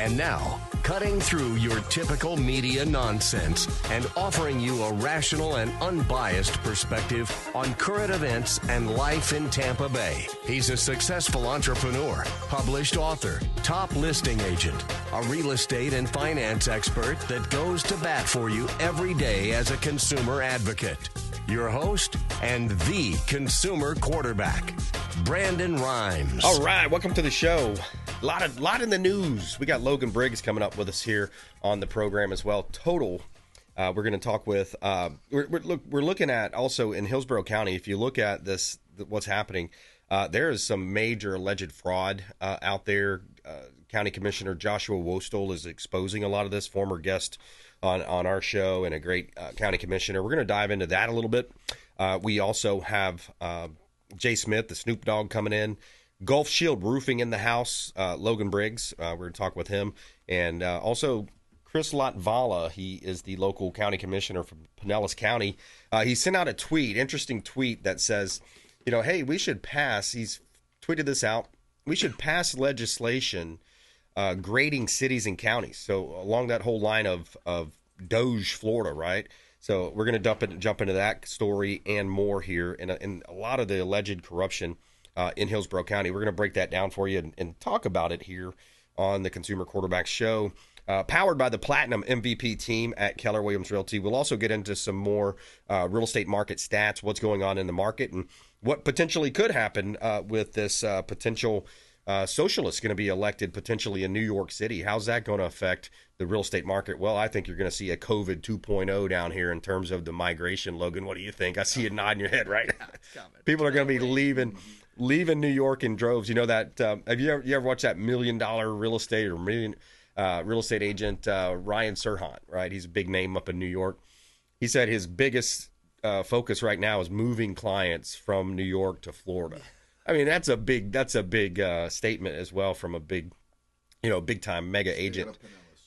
And now, cutting through your typical media nonsense and offering you a rational and unbiased perspective on current events and life in Tampa Bay. He's a successful entrepreneur, published author, top listing agent, a real estate and finance expert that goes to bat for you every day as a consumer advocate. Your host and the consumer quarterback, Brandon Rimes. All right, welcome to the show. A lot in the news. We got Logan Briggs coming up with us here on the program as well. We're going to talk with. We're looking at also in Hillsborough County. If you look at this, what's happening, there is some major alleged fraud out there. County Commissioner Joshua Wostol is exposing a lot of this. Former guest on our show and a great county commissioner. We're going to dive into that a little bit. We also have Jay Smith, the Snoop Dog, coming in. Gulf Shield Roofing in the house, Logan Briggs. We're going to talk with him. And also Chris Latvala, he is the local county commissioner from Pinellas County. He sent out a tweet, interesting tweet that says, hey, we should pass, he's tweeted this out, we should pass legislation grading cities and counties. So along that whole line of Doge, Florida, right? So we're going to jump into that story and more here, and a lot of the alleged corruption in Hillsborough County. We're going to break that down for you and talk about it here on the Consumer Quarterback Show, powered by the Platinum MVP team at Keller Realty. We'll also get into some more real estate market stats, what's going on in the market, and what potentially could happen with this potential socialist going to be elected potentially in New York City. How's that going to affect the real estate market? Well, I think you're going to see a COVID 2.0 down here in terms of the migration. Logan, what do you think? I see you nodding your head, right? Yeah, it's coming. People are going to be leaving New York in droves. You know that? Have you ever watched that $1 Million Real Estate or real estate agent Ryan Serhant? Right, he's a big name up in New York. He said his biggest focus right now is moving clients from New York to Florida. I mean, that's a big statement as well from a big time mega agent.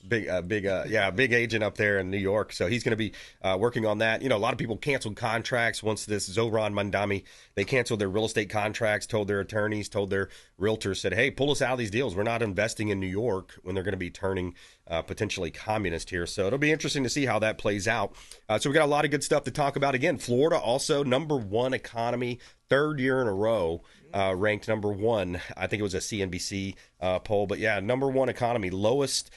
Big agent up there in New York. So he's going to be working on that. A lot of people canceled contracts once this Zohran Mandami, they canceled their real estate contracts, told their attorneys, told their realtors, said, hey, pull us out of these deals. We're not investing in New York when they're going to be turning potentially communist here. So it'll be interesting to see how that plays out. So we got a lot of good stuff to talk about. Again, Florida also #1 economy, third year in a row. Ranked #1. I think it was a CNBC poll, but yeah, #1 economy, lowest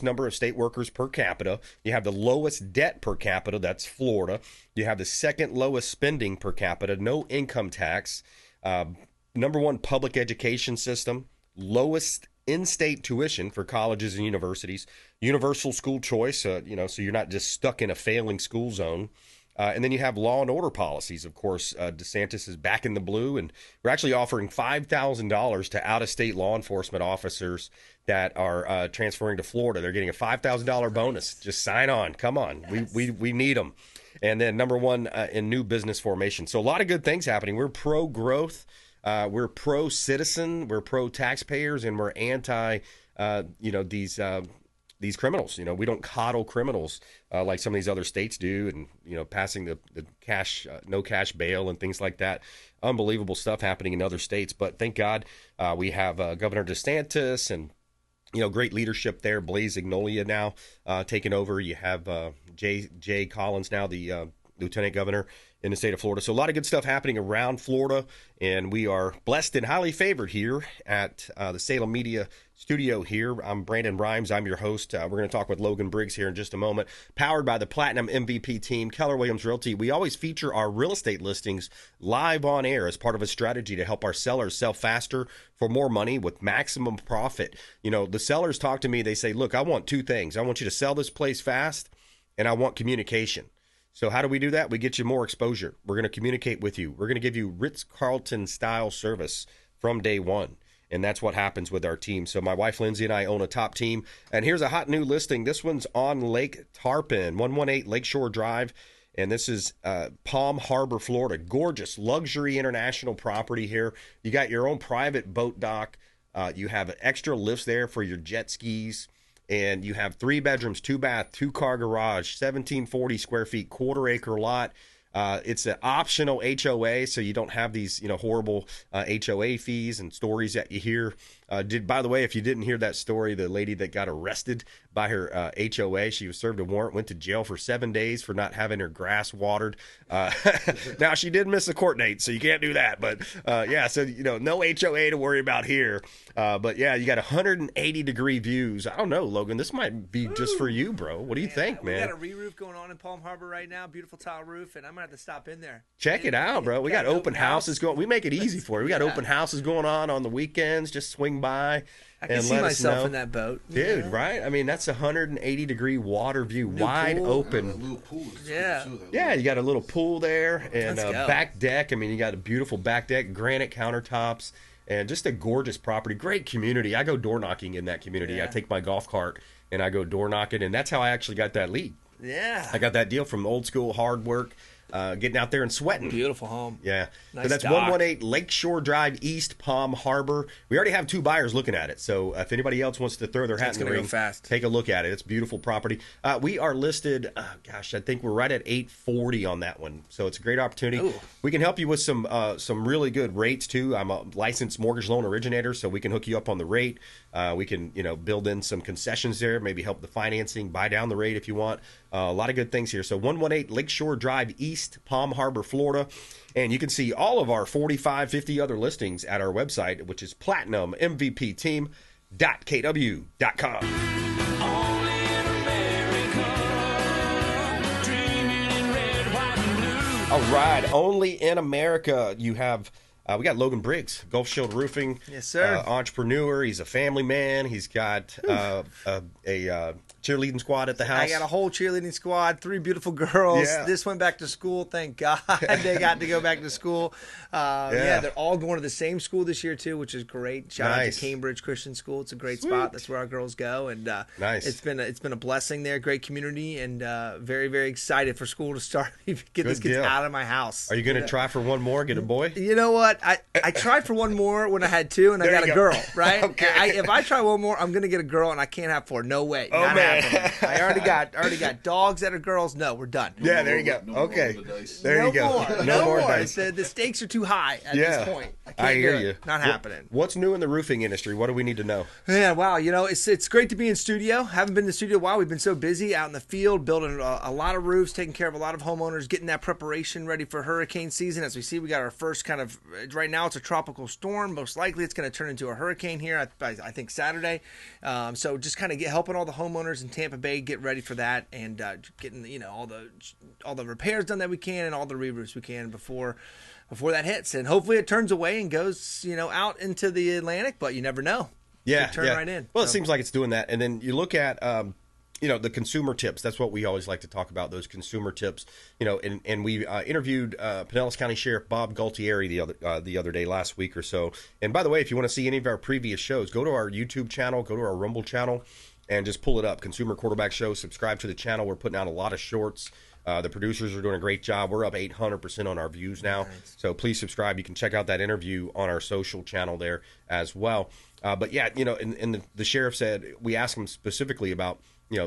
number of state workers per capita. You have the lowest debt per capita. That's Florida. You have the second lowest spending per capita. No income tax. #1 public education system. Lowest in-state tuition for colleges and universities. Universal school choice. So you're not just stuck in a failing school zone. And then you have law and order policies. Of course, DeSantis is back in the blue, and we're actually offering $5,000 to out-of-state law enforcement officers that are transferring to Florida. They're getting a $5,000 bonus. Just sign on. Come on. Yes. We need them. And then #1 in new business formation. So a lot of good things happening. We're pro-growth. We're pro-citizen. We're pro-taxpayers, and we're anti, these criminals. We don't coddle criminals like some of these other states do, and passing the cash, no cash bail and things like that. Unbelievable stuff happening in other states. But thank God we have Governor DeSantis and great leadership there. Blaise Ignolia now taking over. You have Jay Collins now, the lieutenant governor in the state of Florida. So a lot of good stuff happening around Florida, and we are blessed and highly favored here at the Salem Media Studio here. I'm Brandon Rimes. I'm your host. We're going to talk with Logan Briggs here in just a moment. Powered by the Platinum MVP team, Keller Realty. We always feature our real estate listings live on air as part of a strategy to help our sellers sell faster for more money with maximum profit. The sellers talk to me. They say, look, I want two things. I want you to sell this place fast, and I want communication. So how do we do that? We get you more exposure. We're going to communicate with you. We're going to give you Ritz-Carlton style service from day one. And that's what happens with our team. So my wife, Lindsay, and I own a top team. And here's a hot new listing. This one's on Lake Tarpon, 118 Lakeshore Drive. And this is Palm Harbor, Florida. Gorgeous luxury international property here. You got your own private boat dock. You have extra lifts there for your jet skis. And you have 3 bedrooms, 2 bath, 2 car garage, 1,740 square feet, quarter acre lot. It's an optional HOA, so you don't have these horrible HOA fees and stories that you hear. By the way, if you didn't hear that story, the lady that got arrested by her HOA, she was served a warrant, went to jail for 7 days for not having her grass watered. Now, she did miss a court date, so you can't do that. But so no HOA to worry about here. But yeah, you got 180-degree views. I don't know, Logan. This might be just for you, bro. What do you think, man? We got a re-roof going on in Palm Harbor right now. Beautiful tile roof, and I'm gonna have to stop in there. Check it out, bro. We got open houses going. We make it easy for you. We got open houses going on the weekends. Just swing by. I can see myself in that boat, dude. Right? I mean, that's a 180-degree water view, wide open. Little pool. Yeah, you got a little pool there and a back deck. I mean, you got a beautiful back deck, granite countertops, and just a gorgeous property. Great community. I go door knocking in that community. Yeah. I take my golf cart and I go door knocking, and that's how I actually got that lead. Yeah, I got that deal from old school hard work. Getting out there and sweating. Beautiful home. Yeah. Nice so that's dock. 118 Lakeshore Drive East, Palm Harbor. We already have 2 buyers looking at it. So if anybody else wants to throw their hat in the ring, take a look at it. It's a beautiful property. We are listed, I think we're right at 840 on that one. So it's a great opportunity. Ooh. We can help you with some really good rates too. I'm a licensed mortgage loan originator, so we can hook you up on the rate. We can, build in some concessions there, maybe help the financing, buy down the rate if you want. A lot of good things here. So 118 Lakeshore Drive East, Palm Harbor, Florida. And you can see all of our 45, 50 other listings at our website, which is platinummvpteam.kw.com. All right, only in America. You have we got Logan Briggs, Gulf Shield Roofing. Yes, sir. Entrepreneur. He's a family man. He's got a cheerleading squad at the house. I got a whole cheerleading squad, 3 beautiful girls. Yeah. This went back to school. Thank God they got to go back to school. They're all going to the same school this year too, which is great. Shout out to Cambridge Christian School. It's a great spot. That's where our girls go, and nice. It's been a blessing there. Great community, and very, very excited for school to start. Get these kids out of my house. Are you going to try for one more? Get a boy? You know what? I tried for one more when I had 2, and I got a girl. Right? Okay. If I try one more, I'm going to get a girl, and I can't have 4. No way. Oh, Not man. happening. I already got dogs that are girls. No, we're done. Yeah, there you go. Okay. There you go. No more. dice. The stakes are too high at this point. I hear you. Not happening. What's new in the roofing industry? What do we need to know? Yeah, wow. It's great to be in studio. Haven't been in the studio a while. We've been so busy out in the field, building a lot of roofs, taking care of a lot of homeowners, getting that preparation ready for hurricane season. As we see, we got our first kind of, right now it's a tropical storm. Most likely it's going to turn into a hurricane here, I think Saturday. So just kind of helping all the homeowners in Tampa Bay get ready for that, and getting all the repairs done that we can, and all the re-roofs we can before that hits, and hopefully it turns away and goes out into the Atlantic, but you never know. Yeah, turn right in. Well, it seems like it's doing that, and then you look at the consumer tips. That's what we always like to talk about, those consumer tips. And we interviewed Pinellas County Sheriff Bob Galtieri the other day, last week or so. And by the way, if you want to see any of our previous shows, go to our YouTube channel, go to our Rumble channel, and just pull it up, Consumer Quarterback Show. Subscribe to the channel. We're putting out a lot of shorts. The producers are doing a great job. We're up 800% on our views now. Nice. So please subscribe. You can check out that interview on our social channel there as well. But yeah, and the sheriff said, we asked him specifically about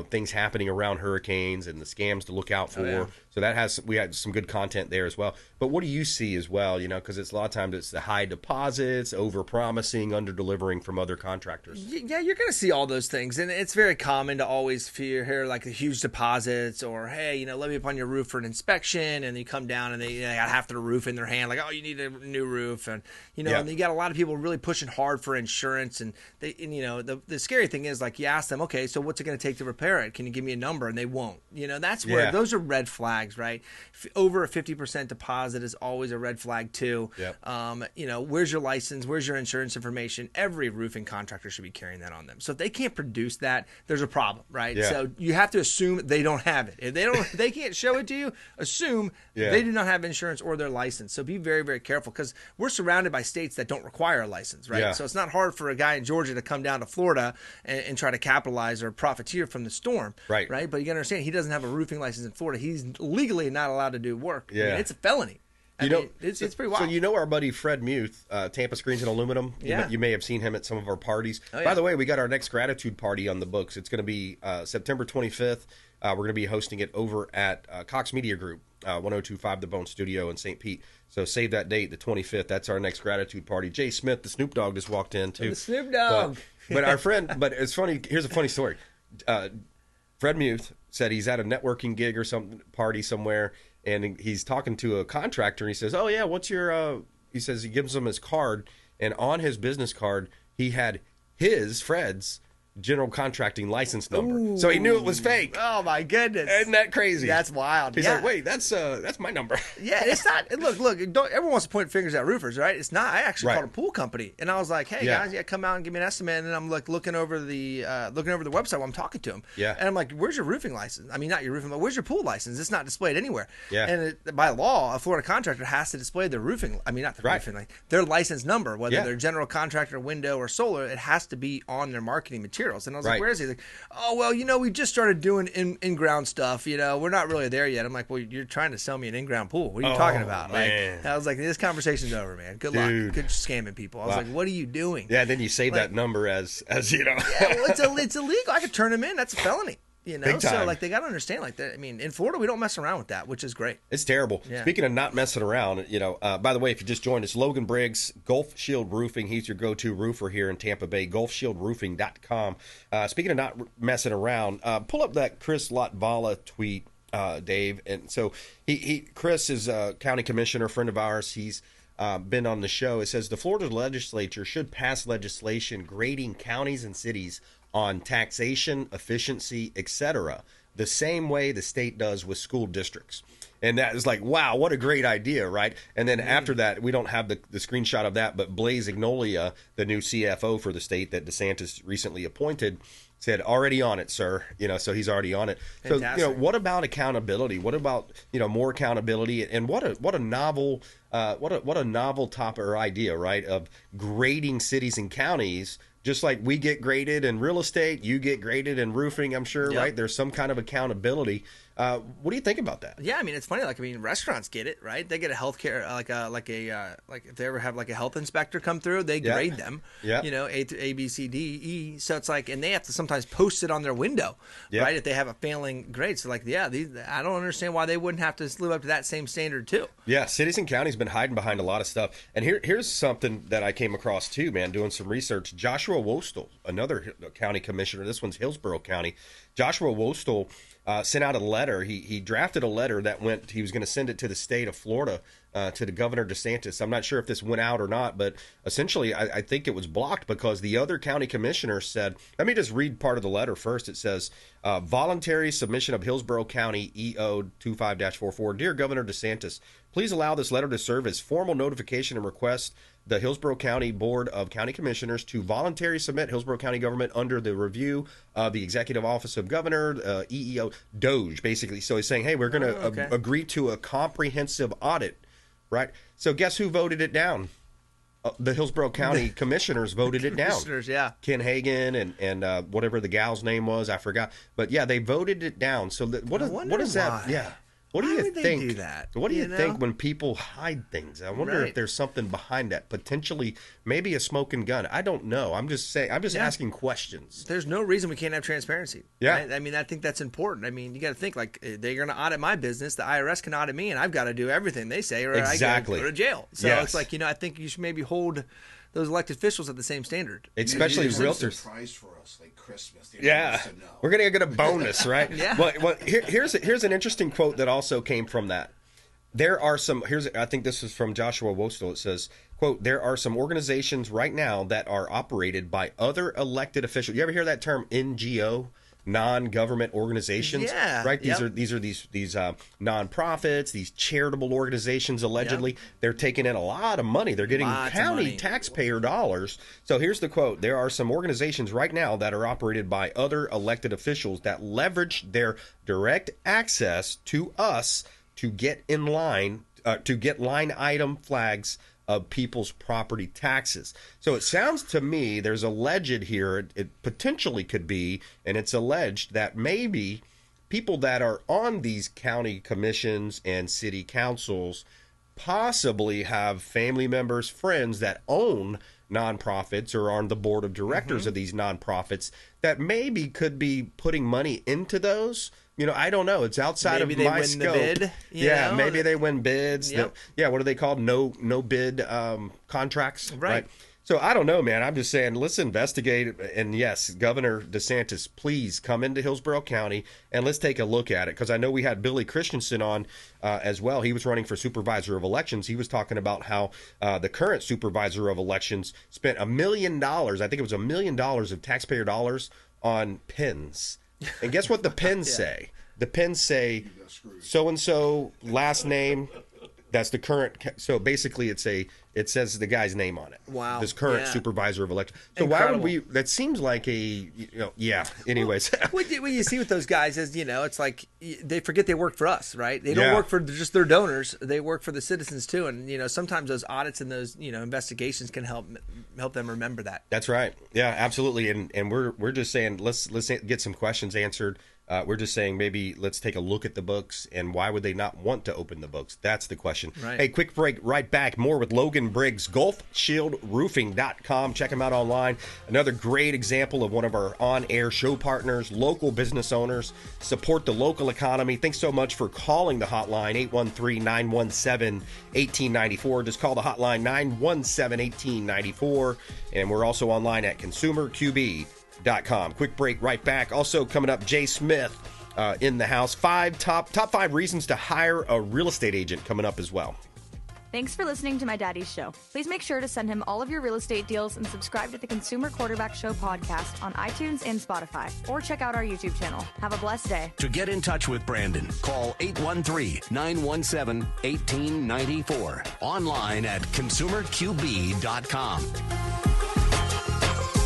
things happening around hurricanes and the scams to look out for. Oh, yeah. So we had some good content there as well. But what do you see as well? Because it's a lot of times it's the high deposits, over promising, under delivering from other contractors. Yeah, you're going to see all those things, and it's very common to always hear like the huge deposits, or hey, let me up on your roof for an inspection, and you come down and they got half the roof in their hand, like, oh, you need a new roof, and and you got a lot of people really pushing hard for insurance, and the scary thing is, like, you ask them, okay, so what's it going to take to repair it? Can you give me a number? And they won't. That's where those are red flags, right? Over a 50% deposit is always a red flag too. Yep. Where's your license? Where's your insurance information? Every roofing contractor should be carrying that on them. So if they can't produce that, there's a problem, right? Yeah. So you have to assume they don't have it. If they can't show it to you, assume they do not have insurance or their license. So be very, very careful, because we're surrounded by states that don't require a license, right? Yeah. So it's not hard for a guy in Georgia to come down to Florida and try to capitalize or profiteer from the storm, right? But you got to understand, he doesn't have a roofing license in Florida. He's legally not allowed to do work. Yeah. It's a felony. I mean, it's pretty wild. So you know our buddy Fred Muth, Tampa Screens and Aluminum. Yeah. You may have seen him at some of our parties. Oh, yeah. By the way, we got our next gratitude party on the books. It's going to be September 25th. We're going to be hosting it over at Cox Media Group, 1025 The Bone Studio in St. Pete. So save that date, the 25th. That's our next gratitude party. Jay Smith, the Snoop Dogg, just walked in too. The Snoop Dogg. But our friend, but it's funny. Here's a funny story. Fred Muth said he's at a networking gig or some party somewhere, and he's talking to a contractor, and he says, "Oh yeah, what's your?" He says he gives him his card, and on his business card he had Fred's general contracting license number. Ooh. So he knew it was fake. Oh my goodness. Isn't that crazy? That's wild. He's Yeah. like, wait, that's my number. Yeah, it's not. Look. Everyone wants to point fingers at roofers, right? It's not. I actually Right. called a pool company, and I was like, "Hey Yeah. guys, come out and give me an estimate." And I'm like looking over the website while I'm talking to them. Yeah. And I'm like, "Where's your roofing license? I mean, not your roofing, but where's your pool license? It's not displayed anywhere." Yeah. And by law, a Florida contractor has to display their roofing. I mean, not the Right. roofing, like their license number, whether Yeah. they're general contractor, window, or solar. It has to be on their marketing materials. And I was like, Right. "Where is he?" Like, "Oh well, we just started doing in-ground stuff. We're not really there yet." I'm like, "Well, you're trying to sell me an in-ground pool. What are you talking about?" Man. Like, I was like, "This conversation's over, man. Good luck. Dude. Good scamming people." I was Wow. like, "What are you doing?" Yeah, then you save that number as you know. Yeah, well, it's illegal. I could turn them in. That's a felony. Big So time. like they got to understand like that. I mean, in Florida we don't mess around with that, which is great. It's terrible. Yeah. Speaking of not messing around, by the way, if you just joined us, Logan Briggs, Gulf Shield Roofing. He's your go-to roofer here in Tampa Bay, gulfshieldroofing.com. Speaking of not messing around, pull up that Chris Latvala tweet, Dave. And so Chris is a county commissioner, friend of ours. He's been on the show. It says the Florida legislature should pass legislation grading counties and cities on taxation, efficiency, etc., the same way the state does with school districts. And that is like, wow, what a great idea, right? And then after that, we don't have the screenshot of that, but Blaise Ignolia, the new CFO for the state that DeSantis recently appointed, said, already on it, sir. So he's already on it. Fantastic. So, what about accountability? What about, more accountability? And what a novel topic or idea, right? Of grading cities and counties. Just like we get graded in real estate, you get graded in roofing, I'm sure, Yep. right? There's some kind of accountability. What do you think about that? Yeah, I mean it's funny. Like restaurants get it, right? They get a healthcare like if they ever have like a health inspector come through, they Yeah. grade them. Yeah. A B C D E. So it's like, and they have to sometimes post it on their window, Yeah. right? If they have a failing grade, so like, yeah, I don't understand why they wouldn't have to live up to that same standard too. Yeah, cities and counties been hiding behind a lot of stuff. And here's something that I came across too, man, doing some research. Joshua Wostel, another county commissioner, this one's Hillsborough County. Joshua Wostel sent out a letter. He drafted a letter that he was going to send it to the state of Florida, to the Governor DeSantis. I'm not sure if this went out or not, but essentially I think it was blocked because the other county commissioner said, let me just read part of the letter first. It says, voluntary submission of Hillsborough County EO 25-44. Dear Governor DeSantis, please allow this letter to serve as formal notification and request the Hillsborough County Board of County Commissioners to voluntarily submit Hillsborough County government under the review of the Executive Office of Governor, EEO, DOGE, basically. So he's saying, hey, we're going to agree to a comprehensive audit, right? So guess who voted it down? The Hillsborough County Commissioners voted it down. Commissioners, yeah. Ken Hagan and whatever the gal's name was, I forgot. But yeah, they voted it down. So what is that? why. Yeah. What do Why you would they think? do that? What do you You think know? when people hide things? I wonder Right. if there's something behind that. Potentially, maybe a smoking gun. I don't know. I'm just saying. I'm just Yeah. asking questions. There's no reason we can't have transparency. Yeah. Right? I mean, I think that's important. I mean, you got to think like they're going to audit my business. The IRS can audit me, and I've got to do everything they say, or Exactly. I go to jail. So Yes. it's like, I think you should maybe hold those elected officials at the same standard. Especially Maybe there's realtors. a surprise for us, like Christmas. They Yeah, want us to know. we're gonna get a bonus, right? Yeah. Well, here's an interesting quote that also came from that. There are some. I think this is from Joshua Wostel. It says, "Quote: There are some organizations right now that are operated by other elected officials." You ever hear that term NGO? Non-government organizations, Yeah, right? These yep. are these nonprofits, these charitable organizations. Allegedly, they're taking in a lot of money. They're getting Lots of county money. taxpayer dollars. So here's the quote: There are some organizations right now that are operated by other elected officials that leverage their direct access to us to get in line, to get line item flags of people's property taxes. So it sounds to me there's alleged here, it potentially could be, and it's alleged that maybe people that are on these county commissions and city councils possibly have family members, friends that own nonprofits or are on the board of directors of these nonprofits that maybe could be putting money into those. I don't know. It's outside Maybe of they my win scope. the bid, you know? Maybe they win bids. Yep. What are they called? No bid contracts. Right. So I don't know, man. I'm just saying, let's investigate. And yes, Governor DeSantis, please come into Hillsborough County and let's take a look at it. Because I know we had Billy Christensen on as well. He was running for supervisor of elections. He was talking about how the current supervisor of elections spent $1 million. I think it was $1 million of taxpayer dollars on pins. And guess what the pins say? The pins say so-and-so, last name. That's the current. So basically, it says the guy's name on it. Wow. This current supervisor of election. So Incredible. why would we? That seems like Anyways. What you see with those guys is, it's like they forget they work for us, right? They don't work for just their donors. They work for the citizens too. And sometimes those audits and those investigations can help them remember that. That's right. Yeah, absolutely. And we're just saying let's get some questions answered. We're just saying maybe let's take a look at the books, and why would they not want to open the books? That's the question. Right. Hey, quick break, right back. More with Logan Briggs, GulfShieldRoofing.com. Check him out online. Another great example of one of our on-air show partners, local business owners. Support the local economy. Thanks so much for calling the hotline, 813-917-1894. Just call the hotline, 917-1894. And we're also online at ConsumerQB.com. Quick break, right back. Also coming up, Jay Smith in the house. Top 5 reasons to hire a real estate agent coming up as well. Thanks for listening to my daddy's show. Please make sure to send him all of your real estate deals and subscribe to the Consumer Quarterback Show podcast on iTunes and Spotify, or check out our YouTube channel. Have a blessed day. To get in touch with Brandon, call 813-917-1894. Online at ConsumerQB.com.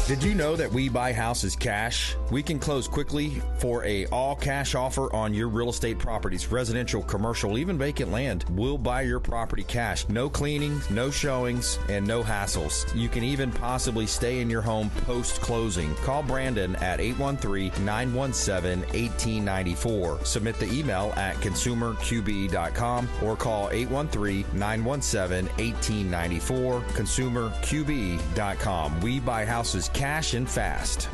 Did you know that we buy houses cash? We can close quickly for a all-cash offer on your real estate properties, residential, commercial, even vacant land. We'll buy your property cash. No cleaning, no showings, and no hassles. You can even possibly stay in your home post-closing. Call Brandon at 813-917-1894. Submit the email at consumerqb.com or call 813-917-1894, consumerqb.com. We buy houses cash and fast.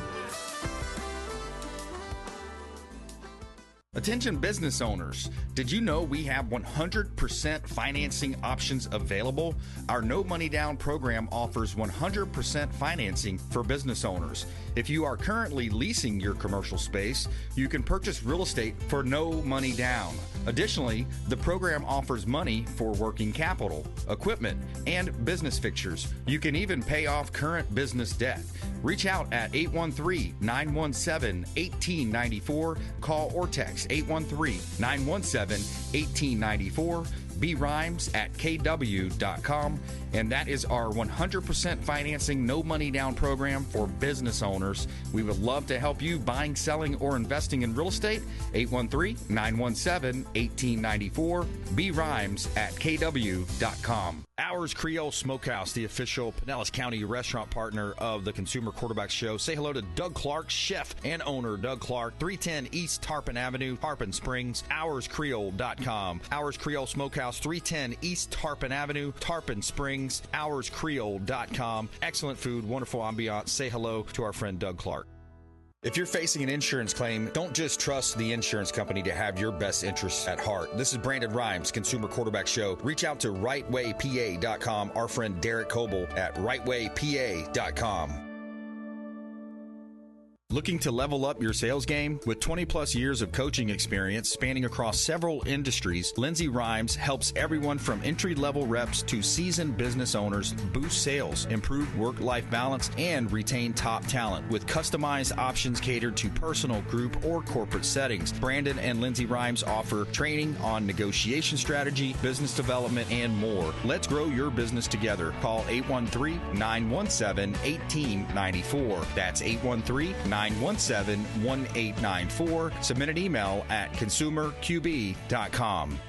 Attention business owners, did you know we have 100% financing options available? Our no money down program offers 100% financing for business owners. If you are currently leasing your commercial space, you can purchase real estate for no money down. Additionally, the program offers money for working capital, equipment, and business fixtures. You can even pay off current business debt. Reach out at 813-917-1894. Call or text 813-917-1894. BRimes at KW.com. And that is our 100% financing, no money down program for business owners. We would love to help you buying, selling, or investing in real estate. 813-917-1894. BRimes at KW.com. Ours Creole Smokehouse, the official Pinellas County restaurant partner of the Consumer Quarterback Show. Say hello to Doug Clark, chef and owner Doug Clark, 310 East Tarpon Avenue, Tarpon Springs, ourscreole.com. Ours Creole Smokehouse, 310 East Tarpon Avenue, Tarpon Springs, ourscreole.com. Excellent food, wonderful ambiance. Say hello to our friend Doug Clark. If you're facing an insurance claim, don't just trust the insurance company to have your best interests at heart. This is Brandon Rimes, Consumer Quarterback Show. Reach out to rightwaypa.com, our friend Derek Coble at rightwaypa.com. Looking to level up your sales game? With 20 plus years of coaching experience spanning across several industries, Lindsay Rimes helps everyone from entry-level reps to seasoned business owners boost sales, improve work-life balance, and retain top talent with customized options catered to personal, group, or corporate settings. Brandon and Lindsay Rimes offer training on negotiation strategy, business development, and more. Let's grow your business together. Call 813-917-1894. That's 813-917-1894. Submit an email at consumerqb.com.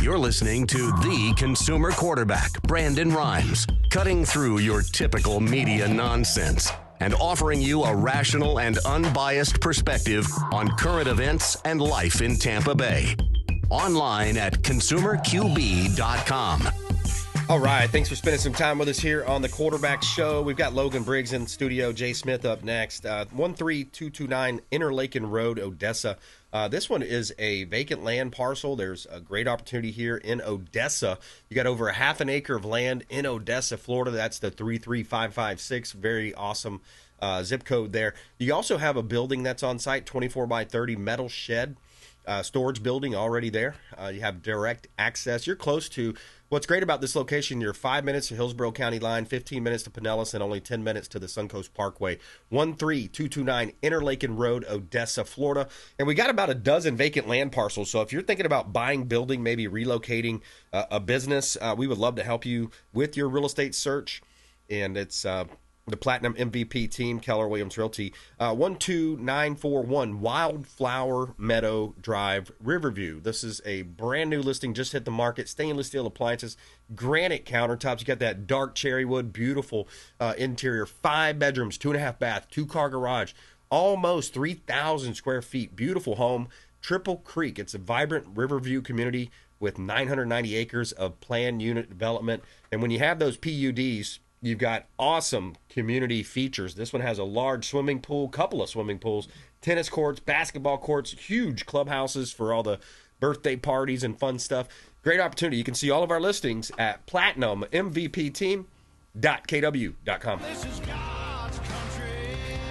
You're listening to the Consumer Quarterback, Brandon Rimes, cutting through your typical media nonsense and offering you a rational and unbiased perspective on current events and life in Tampa Bay. Online at consumerqb.com. All right, thanks for spending some time with us here on the Quarterback Show. We've got Logan Briggs in studio, Jay Smith up next. 13229 Interlaken Road, Odessa. This one is a vacant land parcel. There's a great opportunity here in Odessa. You got over a half an acre of land in Odessa, Florida. That's the 33556. Very awesome zip code there. You also have a building that's on site, 24 by 30 metal shed. Storage building already there. You have direct access. You're close to what's great about this location. You're 5 minutes to Hillsborough County line, 15 minutes to Pinellas, and only 10 minutes to the Suncoast Parkway. 13229 Interlaken Road, Odessa, Florida. And we got about a dozen vacant land parcels. So if you're thinking about buying, building, maybe relocating a business, we would love to help you with your real estate search. And it's the Platinum MVP team, Keller Williams Realty, 12941 Wildflower Meadow Drive, Riverview. This is a brand new listing, just hit the market. Stainless steel appliances, granite countertops. You got that dark cherry wood, beautiful interior. 5 bedrooms, 2.5 bath, 2-car garage, almost 3,000 square feet. Beautiful home. Triple Creek. It's a vibrant Riverview community with 990 acres of planned unit development. And when you have those PUDs, you've got awesome community features. This one has a large swimming pool, couple of swimming pools, tennis courts, basketball courts, huge clubhouses for all the birthday parties and fun stuff. Great opportunity. You can see all of our listings at platinummvpteam.kw.com.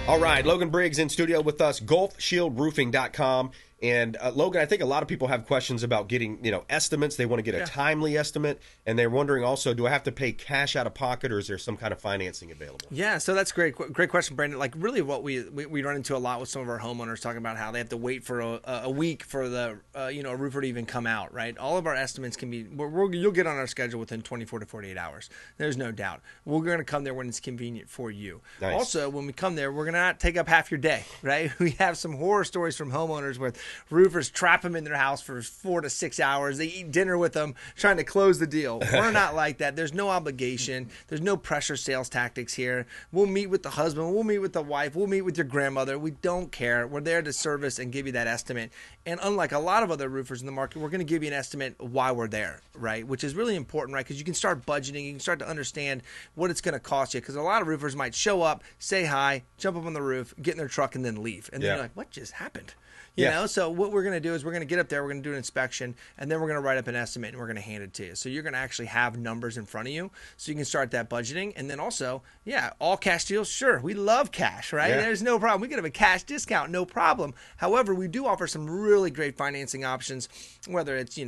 All right, Logan Briggs in studio with us, GulfShieldRoofing.com. And Logan, I think a lot of people have questions about getting, estimates. They want to get a timely estimate, and they're wondering also, do I have to pay cash out of pocket, or is there some kind of financing available? Yeah, so that's great question, Brandon. Like really, what we run into a lot with some of our homeowners talking about how they have to wait for a week for the a roofer to even come out. Right, all of our estimates can be you'll get on our schedule within 24 to 48 hours. There's no doubt. We're going to come there when it's convenient for you. Nice. Also, when we come there, we're going to not take up half your day. Right, we have some horror stories from homeowners where roofers trap them in their house for 4 to 6 hours. They eat dinner with them, trying to close the deal. We're not like that. There's no obligation. There's no pressure sales tactics here. We'll meet with the husband. We'll meet with the wife. We'll meet with your grandmother. We don't care. We're there to service and give you that estimate. And unlike a lot of other roofers in the market, we're going to give you an estimate while we're there, right? Which is really important, right? Because you can start budgeting. You can start to understand what it's going to cost you. Because a lot of roofers might show up, say hi, jump up on the roof, get in their truck, and then leave. And then you're like, what just happened? You know, so what we're going to do is we're going to get up there, we're going to do an inspection, and then we're going to write up an estimate, and we're going to hand it to you. So you're going to actually have numbers in front of you, so you can start that budgeting. And then also, all cash deals, sure, we love cash, right? Yeah. There's no problem. We can have a cash discount, no problem. However, we do offer some really great financing options, whether it's,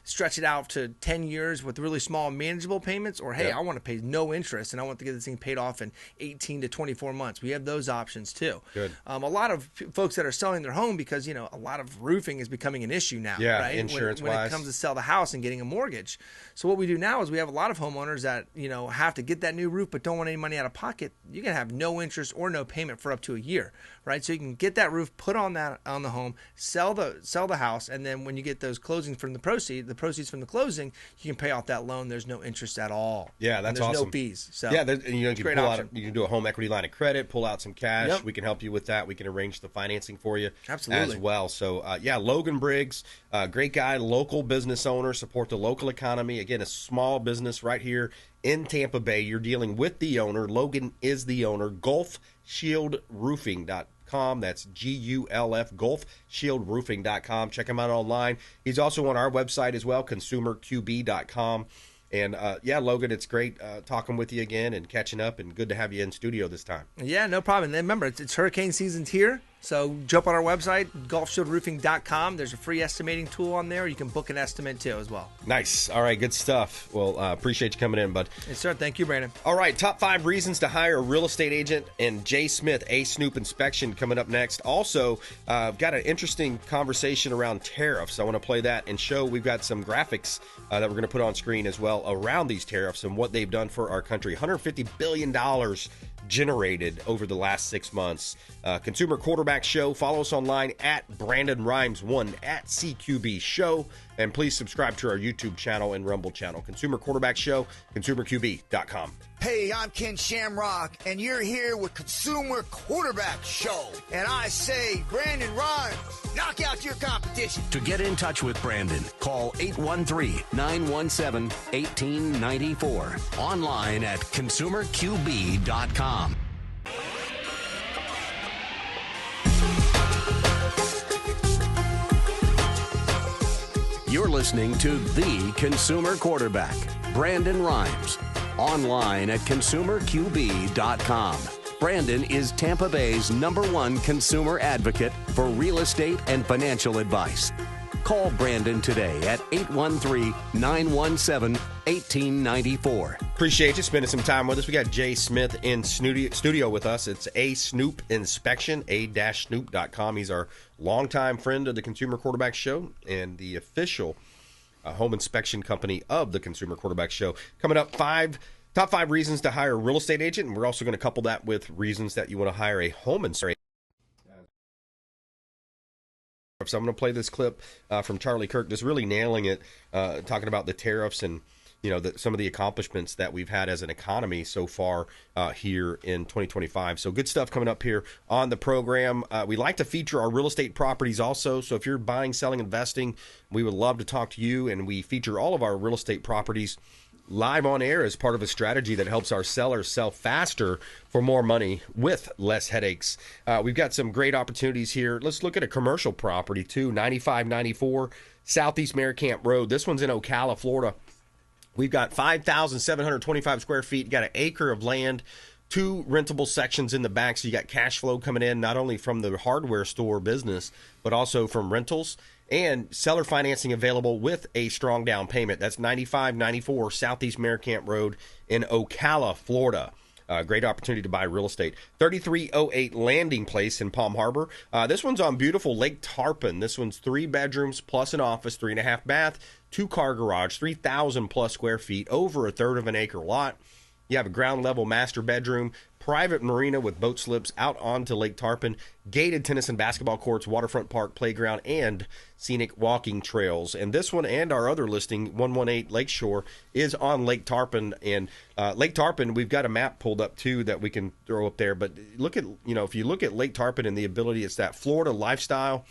stretch it out to 10 years with really small manageable payments, or, hey, I want to pay no interest, and I want to get this thing paid off in 18 to 24 months. We have those options, too. Good. A lot of folks that are selling their home because, a lot of roofing is becoming an issue now, right? Insurance-wise. When it comes to sell the house and getting a mortgage. So what we do now is we have a lot of homeowners that, have to get that new roof but don't want any money out of pocket. You can have no interest or no payment for up to a year, right? So you can get that roof put on the home, sell the house, and then when you get those closings from the proceeds from the closing, you can pay off that loan. There's no interest at all. Yeah, that's awesome. There's no fees. So you can do a home equity line of credit, pull out some cash. Yep. We can help you with that. We can arrange the financing for you as well. So, Logan Briggs, great guy, local business owner, support the local economy. Again, a small business right here in Tampa Bay. You're dealing with the owner. Logan is the owner. GulfShieldRoofing.com. That's GULF, GulfShieldRoofing.com. Check him out online. He's also on our website as well, ConsumerQB.com. And, Logan, it's great talking with you again and catching up, and good to have you in studio this time. Yeah, no problem. And remember, it's hurricane season's here. So jump on our website, GulfShieldRoofing.com. There's a free estimating tool on there. You can book an estimate, too, as well. Nice. All right, good stuff. Well, appreciate you coming in, bud. Yes, sir. Thank you, Brandon. All right, top 5 reasons to hire a real estate agent, and Jay Smith, A-Snoop Inspection, coming up next. Also, got an interesting conversation around tariffs. I want to play that and show we've got some graphics that we're going to put on screen as well around these tariffs and what they've done for our country. $150 billion generated over the last 6 months. Consumer Quarterback Show. Follow us online at Brandon Rimes 1 at CQB Show. And please subscribe to our YouTube channel and Rumble channel. Consumer Quarterback Show, consumerqb.com. Hey, I'm Ken Shamrock, and you're here with Consumer Quarterback Show. And I say, Brandon Rimes, knock out your competition. To get in touch with Brandon, call 813-917-1894. Online at consumerqb.com. You're listening to The Consumer Quarterback, Brandon Rimes. Online at consumerqb.com. Brandon is Tampa Bay's #1 consumer advocate for real estate and financial advice. Call Brandon today at 813-917-1894. Appreciate you spending some time with us. We got Jay Smith in studio with us. It's A-Snoop Inspection, a-snoop.com. He's our longtime friend of the Consumer Quarterback Show and the official home inspection company of the Consumer Quarterback Show. Coming up, top 5 reasons to hire a real estate agent, and we're also going to couple that with reasons that you want to hire a home inspector. So I'm going to play this clip from Charlie Kirk, just really nailing it, talking about the tariffs and some of the accomplishments that we've had as an economy so far here in 2025. So good stuff coming up here on the program. We like to feature our real estate properties also. So if you're buying, selling, investing, we would love to talk to you. And we feature all of our real estate properties live on air as part of a strategy that helps our sellers sell faster for more money with less headaches. We've got some great opportunities here. Let's look at a commercial property too, 9594 Southeast Merricamp Road. This one's in Ocala, Florida. We've got 5,725 square feet. You got an acre of land, 2 rentable sections in the back. So you got cash flow coming in not only from the hardware store business, but also from rentals, and seller financing available with a strong down payment. That's 9594 Southeast Merricamp Road in Ocala, Florida. Great opportunity to buy real estate. 3308 Landing Place in Palm Harbor. This one's on beautiful Lake Tarpon. This one's 3 bedrooms plus an office, 3.5 bath, 2-car garage, 3,000 plus square feet, over a third of an acre lot. You have a ground level master bedroom, private marina with boat slips out onto Lake Tarpon, gated tennis and basketball courts, waterfront park, playground, and scenic walking trails. And this one and our other listing, 118 Lakeshore, is on Lake Tarpon. And Lake Tarpon, we've got a map pulled up too that we can throw up there. But look at, if you look at Lake Tarpon and the ability, it's that Florida lifestyle.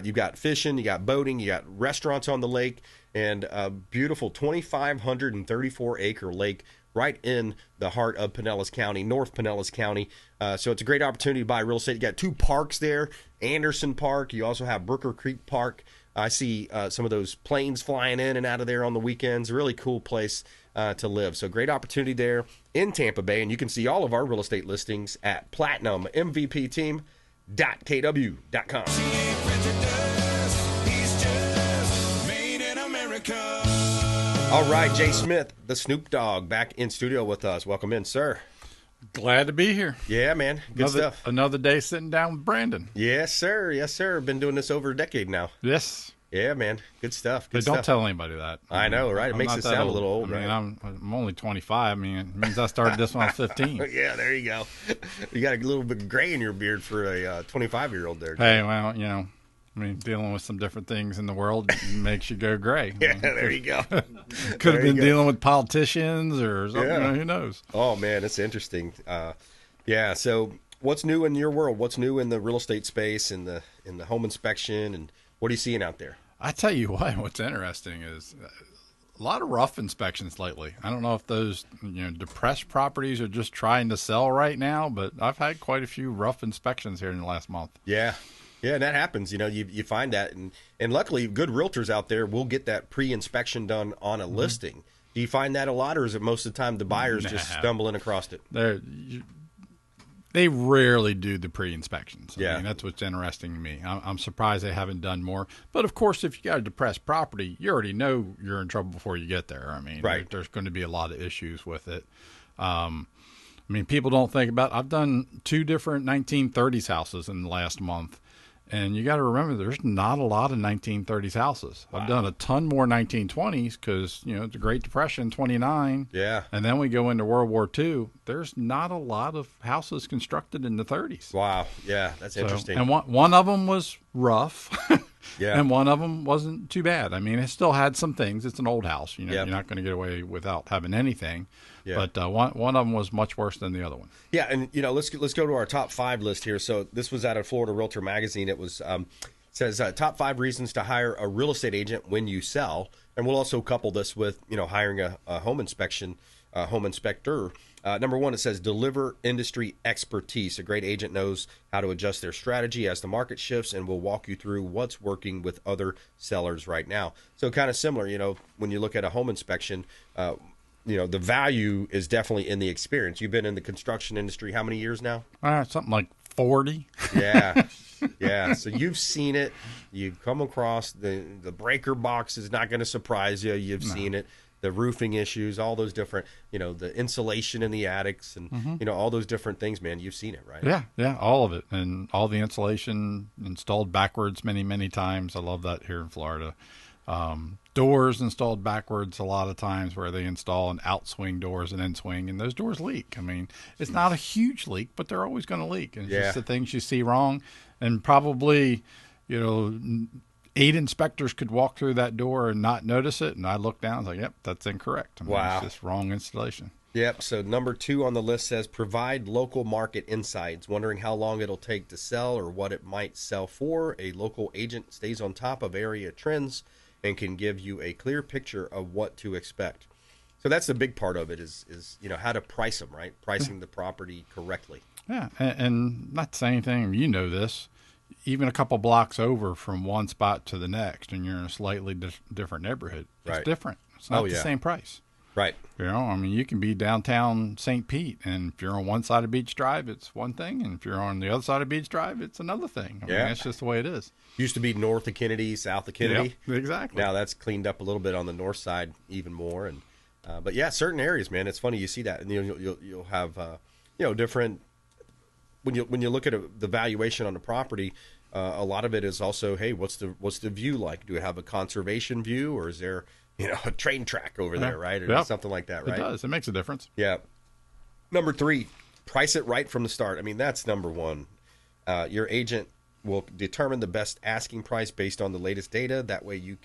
You've got fishing, you got boating, you got restaurants on the lake, and a beautiful 2,534 acre lake right in the heart of Pinellas County, North Pinellas County. So it's a great opportunity to buy real estate. You got 2 parks there, Anderson Park. You also have Brooker Creek Park. I see some of those planes flying in and out of there on the weekends. Really cool place to live. So great opportunity there in Tampa Bay. And you can see all of our real estate listings at platinummvpteam.kw.com. All right, Jay Smith, the Snoop Dogg, back in studio with us. Welcome in, sir. Glad to be here. Yeah, man. Good stuff. Another day sitting down with Brandon. Yes, sir. Yes, sir. Been doing this over a decade now. Yes. Yeah, man. Good stuff. Good but don't tell anybody that. I know, right? It makes it sound a little old, right? I'm only 25. I mean, it means I started this when I was 15. Yeah, there you go. You got a little bit of gray in your beard for a 25-year-old there. Hey, well, dealing with some different things in the world makes you go gray. Yeah, there you go. Could have been dealing with politicians or something. Yeah. Who knows? Oh, man, it's interesting. Yeah, so what's new in your world? What's new in the real estate space, in the home inspection, and what are you seeing out there? I tell you what's interesting is a lot of rough inspections lately. I don't know if those depressed properties are just trying to sell right now, but I've had quite a few rough inspections here in the last month. Yeah. Yeah, and that happens. You find that, and luckily, good realtors out there will get that pre-inspection done on a listing. Do you find that a lot, or is it most of the time the buyers just stumbling across it? They rarely do the pre-inspections. Yeah. I mean, that's what's interesting to me. I'm surprised they haven't done more. But, of course, if you got a depressed property, you already know you're in trouble before you get there. I mean, right. There's going to be a lot of issues with it. People don't think about it. I've done 2 different 1930s houses in the last month. And you got to remember, there's not a lot of 1930s houses. Wow. I've done a ton more 1920s because, it's the Great Depression, 29. Yeah. And then we go into World War II. There's not a lot of houses constructed in the 30s. Wow. Yeah, that's interesting. And one of them was rough. Yeah. And one of them wasn't too bad. I mean, it still had some things. It's an old house. You know, Yep. you're not going to get away without having anything. Yeah. But one of them was much worse than the other one. Yeah, and let's go to our top 5 list here. So this was out of Florida Realtor Magazine. It was says top 5 reasons to hire a real estate agent when you sell, and we'll also couple this with hiring a home inspector. Number 1, it says deliver industry expertise. A great agent knows how to adjust their strategy as the market shifts and will walk you through what's working with other sellers right now. So kind of similar, when you look at a home inspection. The value is definitely in the experience. You've been in the construction industry how many years now? Something like 40. Yeah. Yeah. So you've seen it. You've come across the breaker box is not going to surprise you. You've seen it. The roofing issues, all those different, the insulation in the attics and, all those different things, man. You've seen it, right? Yeah, all of it. And all the insulation installed backwards many, many times. I love that here in Florida. Doors installed backwards a lot of times where they install an outswing doors and in-swing, and those doors leak. I mean, it's not a huge leak, but they're always going to leak. And it's just the things you see wrong. And probably, 8 inspectors could walk through that door and not notice it. And I look down and I was like, yep, that's incorrect. I mean, wow. It's just wrong installation. Yep. So number 2 on the list says provide local market insights. Wondering how long it'll take to sell or what it might sell for? A local agent stays on top of area trends and can give you a clear picture of what to expect. So that's the big part of it is how to price them, right? Pricing the property correctly. Yeah, and not to say anything, you know this, even a couple blocks over from one spot to the next, and you're in a slightly different neighborhood, it's different. It's not the same price. Right. You can be downtown St. Pete, and if you're on one side of Beach Drive, it's one thing, and if you're on the other side of Beach Drive, it's another thing. I mean, that's just the way it is. Used to be north of Kennedy, south of Kennedy. Yep, exactly. Now that's cleaned up a little bit on the north side, even more. And but yeah, certain areas, man, it's funny you see that, and you'll have different. When you look at the valuation on the property, a lot of it is also, hey, what's the view like? Do we have a conservation view, or is there a train track over there, right? Or something like that, right? It does. It makes a difference. Yeah. Number 3, price it right from the start. I mean, that's number 1. Your agent will determine the best asking price based on the latest data. That way you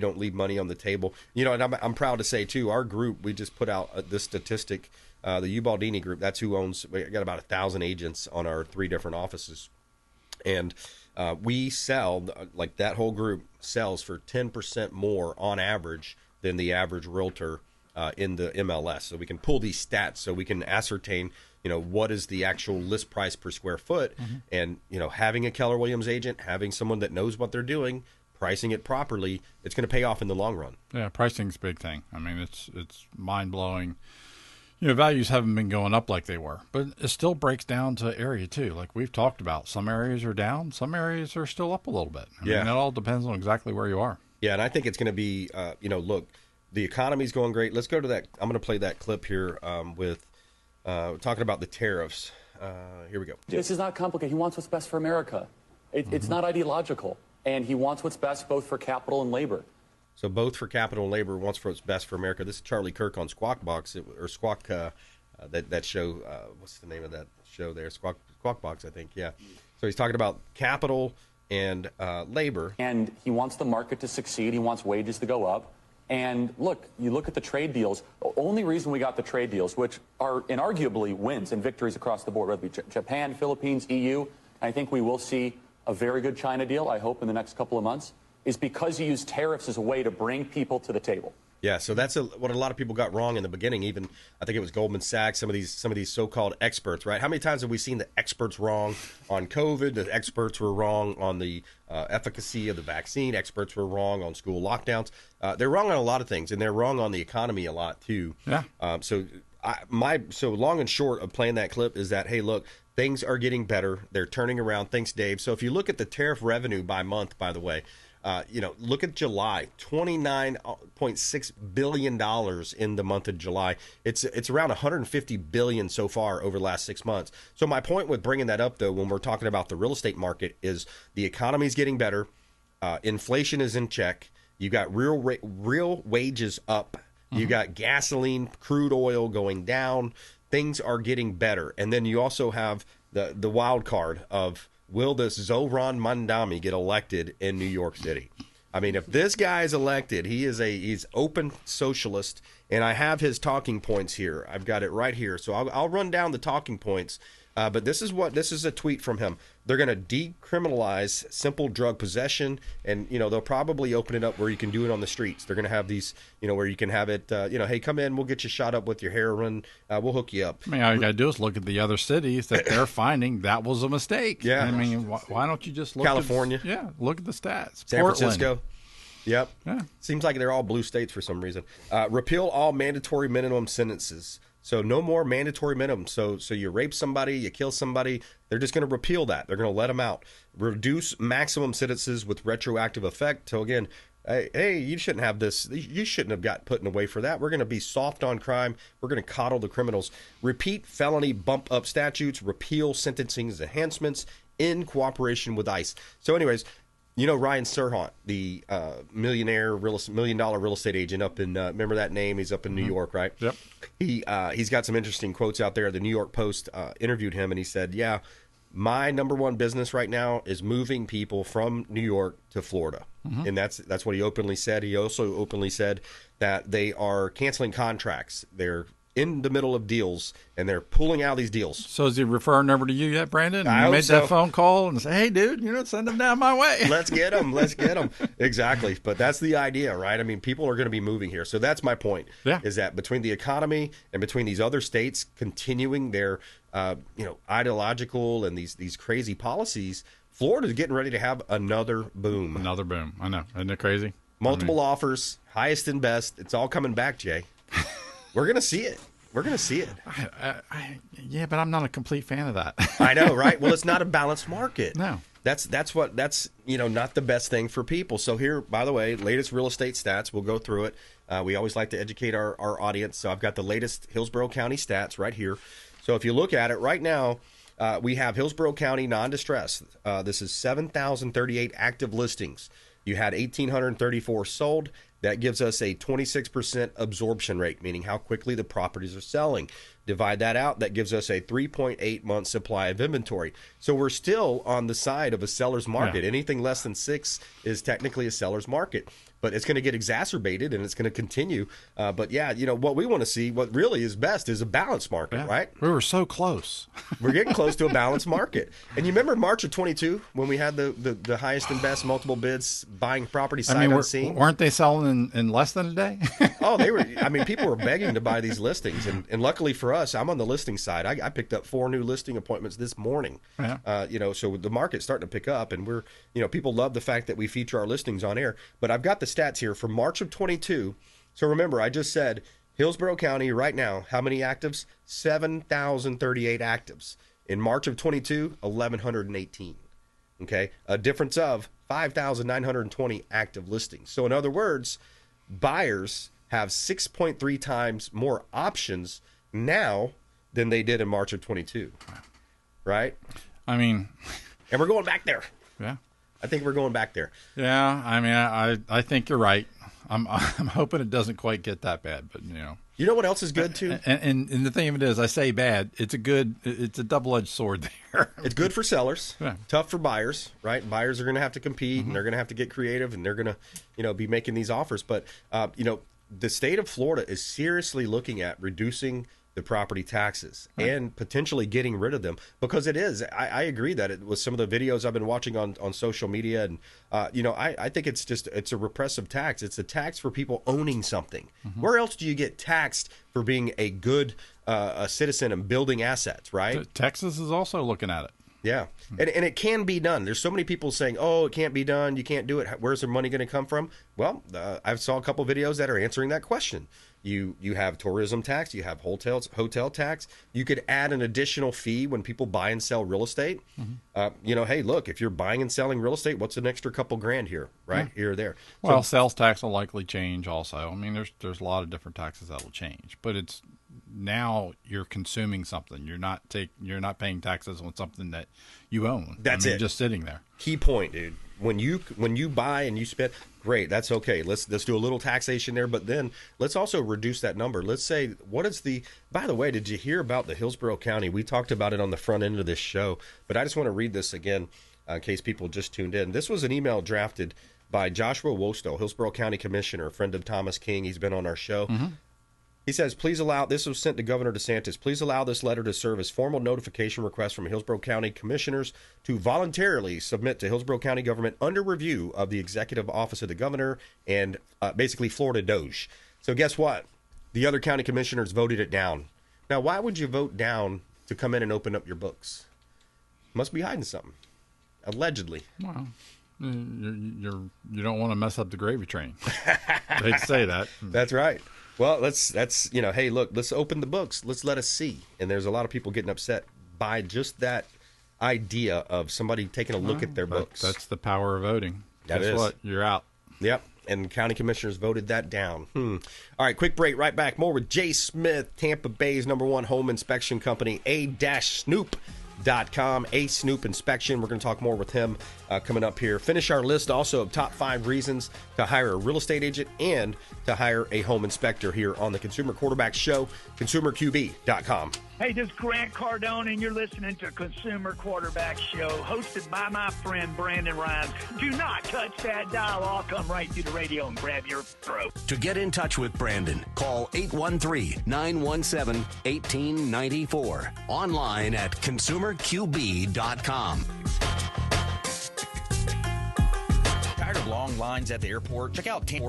don't leave money on the table. And I'm proud to say too, our group, we just put out this statistic, the Ubaldini group. That's who owns. We got about 1,000 agents on our 3 different offices, and we sell, like that whole group sells for 10% more on average than the average realtor in the MLS. So we can pull these stats so we can ascertain, what is the actual list price per square foot. And, having a Keller Williams agent, having someone that knows what they're doing, pricing it properly, it's going to pay off in the long run. Yeah, pricing's a big thing. I mean, it's mind-blowing. Values haven't been going up like they were, but it still breaks down to area too. Like we've talked about, some areas are down, some areas are still up a little bit. I mean, it all depends on exactly where you are. Yeah, and I think it's going to be, look, the economy's going great. Let's go to that. I'm going to play that clip here with talking about the tariffs. Here we go. This is not complicated. He wants what's best for America. It's not ideological, and he wants what's best both for capital and labor. So both for capital and labor, wants what's best for America. This is Charlie Kirk on Squawk Box, or Squawk, that show. What's the name of that show there? Squawk Box, I think. Yeah. So he's talking about capital and labor. And he wants the market to succeed. He wants wages to go up. And look, you look at the trade deals. The only reason we got the trade deals, which are inarguably wins and victories across the board, whether it be Japan, Philippines, EU, I think we will see a very good China deal, I hope, in the next couple of months, is because you use tariffs as a way to bring people to the table. Yeah, so that's what a lot of people got wrong in the beginning. Even I think it was Goldman Sachs, some of these so-called experts, right? How many times have we seen the experts wrong on COVID? The experts were wrong on the efficacy of the vaccine. Experts were wrong on school lockdowns. They're wrong on a lot of things, and they're wrong on the economy a lot too. Yeah. So long and short of playing that clip is that, hey, look, things are getting better. They're turning around. Thanks, Dave. So if you look at the tariff revenue by month, by the way. Look at July, $29.6 billion in the month of July. It's around $150 billion so far over the last 6 months. So my point with bringing that up, though, when we're talking about the real estate market, is the economy is getting better. Inflation is in check. You got real wages up. You got gasoline, crude oil going down. Things are getting better. And then you also have the wild card of will this Zohran Mandami get elected in New York City? I mean, if this guy is elected, he's open socialist, and I have his talking points here. I've got it right here, so I'll run down the talking points. But this is a tweet from him. They're going to decriminalize simple drug possession, and they'll probably open it up where you can do it on the streets. They're going to have these, where you can have it. Hey, come in, we'll get you shot up with your heroin. We'll hook you up. I mean, all you got to do is look at the other cities that they're finding that was a mistake. Yeah, I mean, why don't you just look California? Look at the stats. San Francisco. Yep. Yeah. Seems like they're all blue states for some reason. Repeal all mandatory minimum sentences. So no more mandatory minimum. So you rape somebody, you kill somebody, they're just going to repeal that. They're going to let them out. Reduce maximum sentences with retroactive effect. So again, hey, you shouldn't have this. You shouldn't have got put away for that. We're going to be soft on crime. We're going to coddle the criminals. Repeat felony bump up statutes. Repeal sentencing enhancements in cooperation with ICE. So anyways, Ryan Serhant, the $1 million real estate agent up in, remember that name? He's up in New York, right? Yep. He's got some interesting quotes out there. The New York Post interviewed him, and he said, yeah, my number one business right now is moving people from New York to Florida. And that's what he openly said. He also openly said that they are canceling contracts. They're in the middle of deals, and they're pulling out these deals. So is he referring over to you yet, Brandon? I You hope made so. that phone call and say, hey, dude, send them down my way. Let's get them. Let's get them. Exactly. But that's the idea, right? I mean, people are going to be moving here. So that's my point, is that between the economy and between these other states continuing their, ideological and these crazy policies, Florida's getting ready to have another boom. Another boom. I know. Isn't it crazy? Multiple offers, highest and best. It's all coming back, Jay. We're going to see it. We're going to see it. Yeah, but I'm not a complete fan of that. I know, right? Well, it's not a balanced market. No. That's not the best thing for people. So here, by the way, latest real estate stats. We'll go through it. We always like to educate our audience. So I've got the latest Hillsborough County stats right here. So if you look at it right now, we have Hillsborough County non-distress. This is 7,038 active listings. You had 1,834 sold. That gives us a 26% absorption rate, meaning how quickly the properties are selling. Divide that out, that gives us a 3.8 month supply of inventory. So we're still on the side of a seller's market. Yeah. Anything less than 6 is technically a seller's market. But it's going to get exacerbated, and it's going to continue. But yeah, what we want to see, what really is best, is a balanced market, right? We were so close. We're getting close to a balanced market. And you remember March of 22 when we had the highest and best multiple bids buying property sight unseen? Weren't they selling in less than a day? Oh, they were. I mean, people were begging to buy these listings, and luckily for us, I'm on the listing side. I picked up 4 new listing appointments this morning. Yeah. So the market's starting to pick up, and we're, people love the fact that we feature our listings on air. But I've got the stats here for March of 22. So remember, I just said Hillsborough County right now, how many actives? 7,038 actives. In March of 22, 1,118. Okay, a difference of 5,920 active listings. So in other words, buyers have 6.3 times more options now than they did in March of 22. Right? I mean, and we're going back there. Yeah. I think we're going back there. Yeah, I mean, I think you're right. I'm hoping it doesn't quite get that bad, but You know what else is good too? And the thing of it is, I say bad. It's a double-edged sword there. It's good for sellers, Yeah. tough for buyers, right? Buyers are going to have to compete, and they're going to have to get creative, and they're going to, be making these offers. But the state of Florida is seriously looking at reducing the property taxes and potentially getting rid of them, because it is. I agree that it was some of the videos I've been watching on social media, and I think it's a repressive tax. It's a tax for people owning something. Where else do you get taxed for being a good a citizen and building assets, right? Texas is also looking at it. Yeah, and it can be done. There's so many people saying, "Oh, it can't be done. You can't do it." Where's the money going to come from? Well, I saw a couple videos that are answering that question. You have tourism tax, you have hotel tax. You could add an additional fee when people buy and sell real estate. Hey, look, if you're buying and selling real estate, what's an extra couple grand here, right? Here or there. Well, sales tax will likely change also. I mean, there's a lot of different taxes that will change, but it's now you're consuming something. You're not paying taxes on something that you own. That's it. You're just sitting there. Key point, dude. When you buy and you spend, great, that's okay. Let's do a little taxation there, but then let's also reduce that number. Let's say, by the way, did you hear about the Hillsborough County? We talked about it on the front end of this show, but I just want to read this again in case people just tuned in. This was an email drafted by Joshua Wostow, Hillsborough County Commissioner, friend of Thomas King. He's been on our show. Mm-hmm. He says, please allow, this was sent to Governor DeSantis, please allow this letter to serve as formal notification request from Hillsborough County Commissioners to voluntarily submit to Hillsborough County government under review of the Executive Office of the Governor and basically Florida Doge. So guess what? The other county commissioners voted it down. Now, why would you vote down to come in and open up your books? Must be hiding something. Allegedly. Well, you don't want to mess up the gravy train. They say that. That's right. Well, hey, look, let's open the books. Let's let us see. And there's a lot of people getting upset by just that idea of somebody taking a look at their books. That's the power of voting. Guess what? You're out. Yep. And county commissioners voted that down. All right, quick break. Right back. More with Jay Smith, Tampa Bay's #1 home inspection company, A-Snoop.com, A-Snoop Inspection. We're going to talk more with him coming up here. Finish our list also of top 5 reasons to hire a real estate agent and to hire a home inspector here on the Consumer Quarterback Show, ConsumerQB.com. Hey, this is Grant Cardone, and you're listening to Consumer Quarterback Show, hosted by my friend Brandon Rimes. Do not touch that dial. I'll come right through the radio and grab your throat. To get in touch with Brandon, call 813-917-1894. Online at ConsumerQB.com. Tired of long lines at the airport? Check out Tampa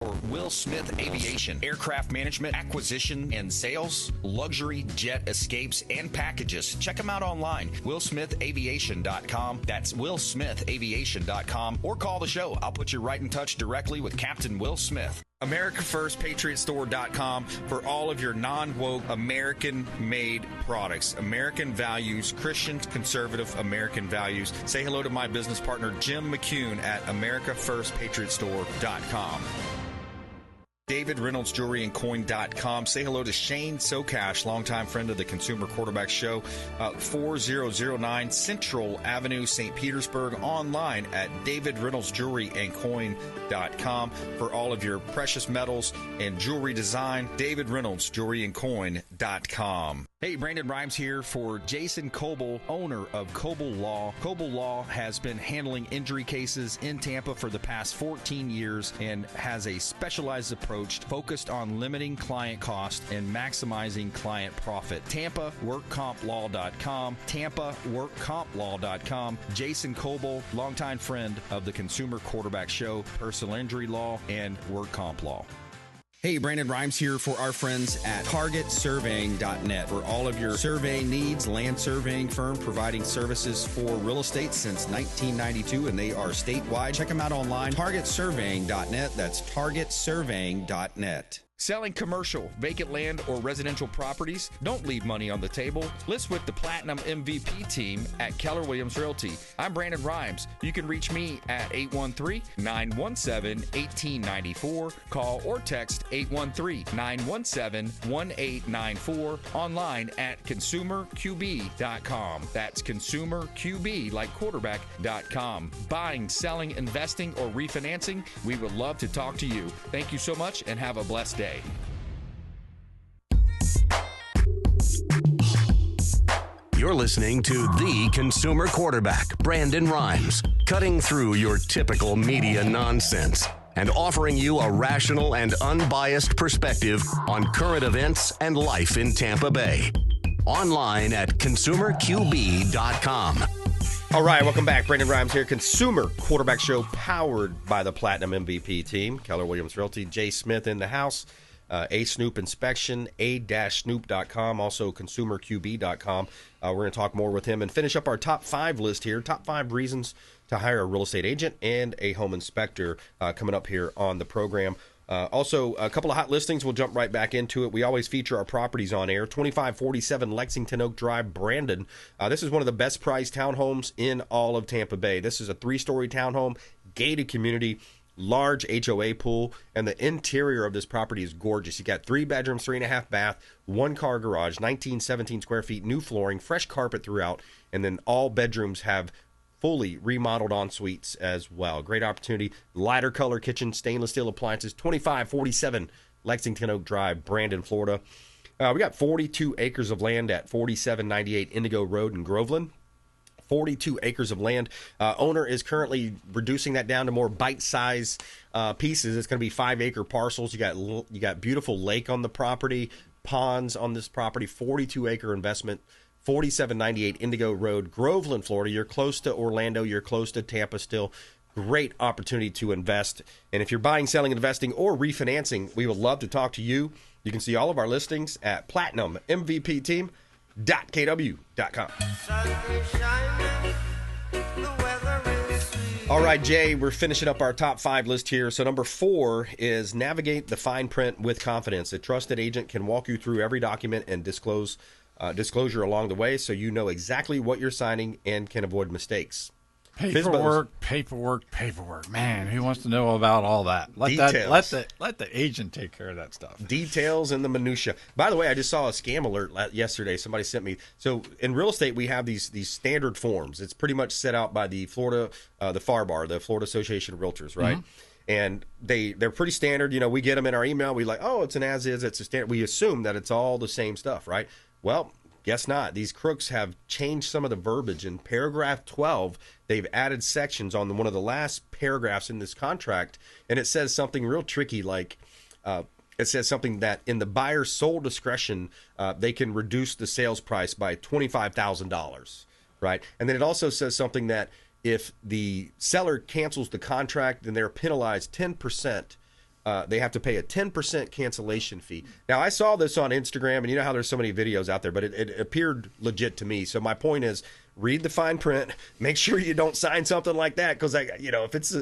or Will Smith Aviation. Aircraft management, acquisition, and sales, luxury jet escapes, and packages. Check them out online. WillSmithAviation.com. That's WillSmithAviation.com. Or call the show. I'll put you right in touch directly with Captain Will Smith. AmericaFirstPatriotStore.com for all of your non-woke, American-made products. American values, Christian, conservative American values. Say hello to my business partner, Jim McCune at AmericaFirstPatriotStore.com. David Reynolds Jewelry and Coin.com. Say hello to Shane Socash, longtime friend of the Consumer Quarterback Show, 4009 Central Avenue, St. Petersburg. Online at David Reynolds Jewelry and Coin.com for all of your precious metals and jewelry design. David Reynolds Jewelry and Coin.com. Hey, Brandon Rimes here for Jason Coble, owner of Coble Law. Coble Law has been handling injury cases in Tampa for the past 14 years and has a specialized approach focused on limiting client cost and maximizing client profit. TampaWorkCompLaw.com, TampaWorkCompLaw.com. Jason Coble, longtime friend of the Consumer Quarterback Show, personal injury law, and work comp law. Hey, Brandon Rimes here for our friends at TargetSurveying.net. For all of your surveying needs, land surveying firm providing services for real estate since 1992, and they are statewide. Check them out online, TargetSurveying.net. That's TargetSurveying.net. Selling commercial, vacant land, or residential properties? Don't leave money on the table. List with the Platinum MVP team at Keller Williams Realty. I'm Brandon Rimes. You can reach me at 813-917-1894. Call or text 813-917-1894. Online at ConsumerQB.com. That's ConsumerQB, like quarterback.com. Buying, selling, investing, or refinancing? We would love to talk to you. Thank you so much and have a blessed day. You're listening to the Consumer Quarterback, Brandon Rimes, cutting through your typical media nonsense and offering you a rational and unbiased perspective on current events and life in Tampa Bay. Online at ConsumerQB.com. All right, welcome back. Brandon Rimes here, Consumer Quarterback Show, powered by the Platinum MVP team, Keller Williams Realty. Jay Smith in the house. A-Snoop Inspection, A-Snoop.com, also ConsumerQB.com. We're going to talk more with him and finish up our top 5 list here. Top 5 reasons to hire a real estate agent and a home inspector coming up here on the program. Also, a couple of hot listings. We'll jump right back into it. We always feature our properties on air. 2547 Lexington Oak Drive, Brandon. This is one of the best priced townhomes in all of Tampa Bay. This is a 3-story townhome, gated community, large HOA pool, and the interior of this property is gorgeous. You got 3 bedrooms, 3.5 bath, 1-car garage, 17 square feet, new flooring, fresh carpet throughout, and then all bedrooms have fully remodeled en-suites as well. Great opportunity. Lighter color kitchen, stainless steel appliances, 2547 Lexington Oak Drive, Brandon, Florida. We got 42 acres of land at 4798 Indigo Road in Groveland. 42 acres of land. Owner is currently reducing that down to more bite-size pieces. It's going to be 5-acre parcels. You got beautiful lake on the property, ponds on this property, 42-acre investment, 4798 Indigo Road, Groveland, Florida. You're close to Orlando. You're close to Tampa still. Great opportunity to invest. And if you're buying, selling, investing, or refinancing, we would love to talk to you. You can see all of our listings at platinummvpteam.kw.com. All right, Jay, we're finishing up our top 5 list here. So number 4 is navigate the fine print with confidence. A trusted agent can walk you through every document and disclosure along the way, so you know exactly what you're signing and can avoid mistakes. Paperwork. Man, who wants to know about all that? Let the agent take care of that stuff. Details and the minutia. By the way, I just saw a scam alert yesterday. Somebody sent me. So in real estate, we have these standard forms. It's pretty much set out by the Florida, the FARBAR, the Florida Association of Realtors, right? Mm-hmm. And they're pretty standard. You know, we get them in our email. We like, oh, it's an as is. It's a standard. We assume that it's all the same stuff, right? Well, guess not. These crooks have changed some of the verbiage. In paragraph 12, they've added sections on one of the last paragraphs in this contract, and it says something real tricky, like it says something that in the buyer's sole discretion, they can reduce the sales price by $25,000, right? And then it also says something that if the seller cancels the contract, then they're penalized 10%. They have to pay a 10% cancellation fee. Now, I saw this on Instagram, and you know how there's so many videos out there, but it appeared legit to me. So my point is, read the fine print. Make sure you don't sign something like that, because if it's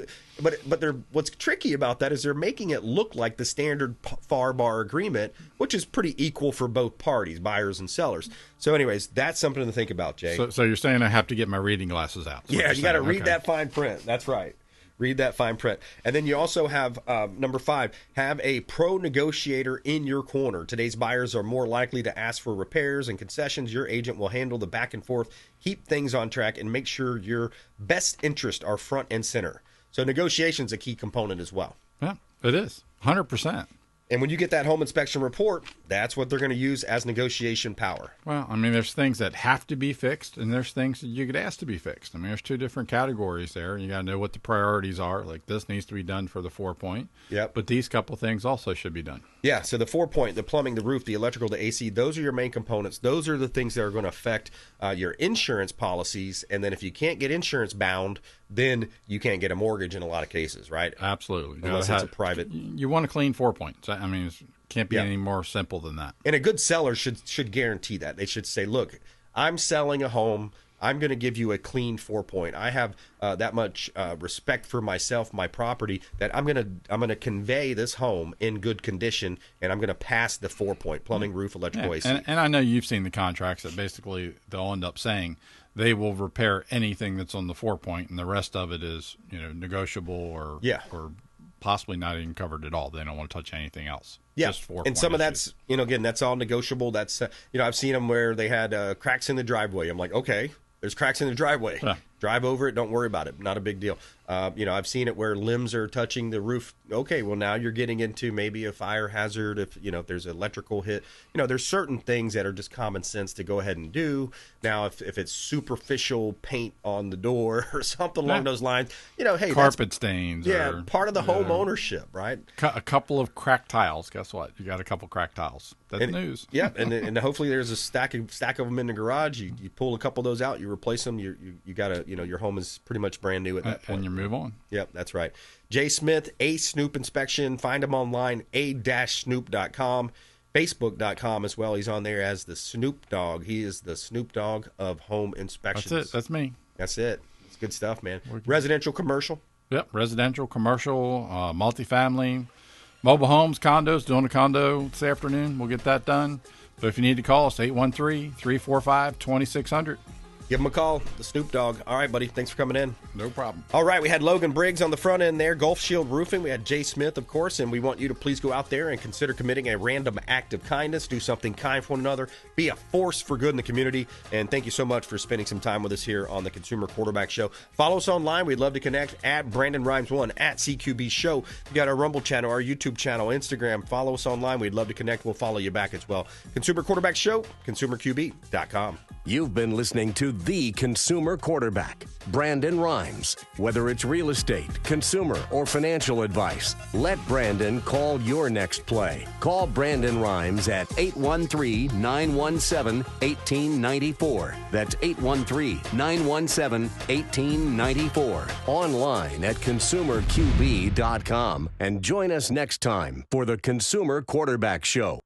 what's tricky about that is they're making it look like the standard FARBAR agreement, which is pretty equal for both parties, buyers and sellers. So, anyways, that's something to think about, Jay. So you're saying I have to get my reading glasses out? Yeah, you got to read that fine print. That's right. Read that fine print. And then you also have, number 5, have a pro negotiator in your corner. Today's buyers are more likely to ask for repairs and concessions. Your agent will handle the back and forth, keep things on track, and make sure your best interests are front and center. So negotiation is a key component as well. Yeah, it is. 100%. And when you get that home inspection report, that's what they're going to use as negotiation power. Well, I mean, there's things that have to be fixed, and there's things that you could ask to be fixed. I mean, there's 2 different categories there. You got to know what the priorities are. Like, this needs to be done for the 4-point. Yep. But these couple things also should be done. Yeah, so the 4-point, the plumbing, the roof, the electrical, the AC, those are your main components. Those are the things that are going to affect your insurance policies. And then if you can't get insurance bound, then you can't get a mortgage in a lot of cases, right? Absolutely. Unless it's a private. You want a clean 4-point. I mean, it can't be any more simple than that. And a good seller should guarantee that. They should say, look, I'm selling a home. I'm going to give you a clean 4-point. I have that much respect for myself, my property, that I'm going to convey this home in good condition, and I'm going to pass the 4-point plumbing, roof, electrical, AC. And I know you've seen the contracts that basically they'll end up saying they will repair anything that's on the 4-point, and the rest of it is negotiable or possibly not even covered at all. They don't want to touch anything else. Yeah, just 4-point and some of issues. that's again, that's all negotiable. That's I've seen them where they had cracks in the driveway. I'm like, okay, there's cracks in the driveway. Yeah. Drive over it. Don't worry about it. Not a big deal. I've seen it where limbs are touching the roof. Okay, well, now you're getting into maybe a fire hazard if there's an electrical hit. There's certain things that are just common sense to go ahead and do. Now, if it's superficial paint on the door or something along those lines, hey, carpet stains. Yeah, part of the home ownership, right? A couple of cracked tiles. Guess what? You got a couple cracked tiles. That's news. Yeah, and hopefully there's a stack of them in the garage. You pull a couple of those out, you replace them. You got to your home is pretty much brand new at that point. And you move on. Yep, that's right. Jay Smith, A-Snoop Inspection. Find him online, a-snoop.com, facebook.com as well. He's on there as the Snoop Dog. He is the Snoop Dogg of home inspections. That's it. That's me. That's it. It's good stuff, man. Residential, commercial? Yep, residential, commercial, multifamily, mobile homes, condos. Doing a condo this afternoon. We'll get that done. But if you need to call us, 813-345-2600. Give him a call, the Snoop Dog. All right, buddy. Thanks for coming in. No problem. All right, we had Logan Briggs on the front end there, Gulf Shield Roofing. We had Jay Smith, of course, and we want you to please go out there and consider committing a random act of kindness. Do something kind for one another. Be a force for good in the community. And thank you so much for spending some time with us here on the Consumer Quarterback Show. Follow us online. We'd love to connect at Brandon Rimes 1, at CQB Show. We got our Rumble channel, our YouTube channel, Instagram. Follow us online. We'd love to connect. We'll follow you back as well. Consumer Quarterback Show, consumerqb.com. You've been listening to The Consumer Quarterback, Brandon Rimes. Whether it's real estate, consumer, or financial advice, let Brandon call your next play. Call Brandon Rimes at 813-917-1894. That's 813-917-1894. Online at consumerqb.com. And join us next time for The Consumer Quarterback Show.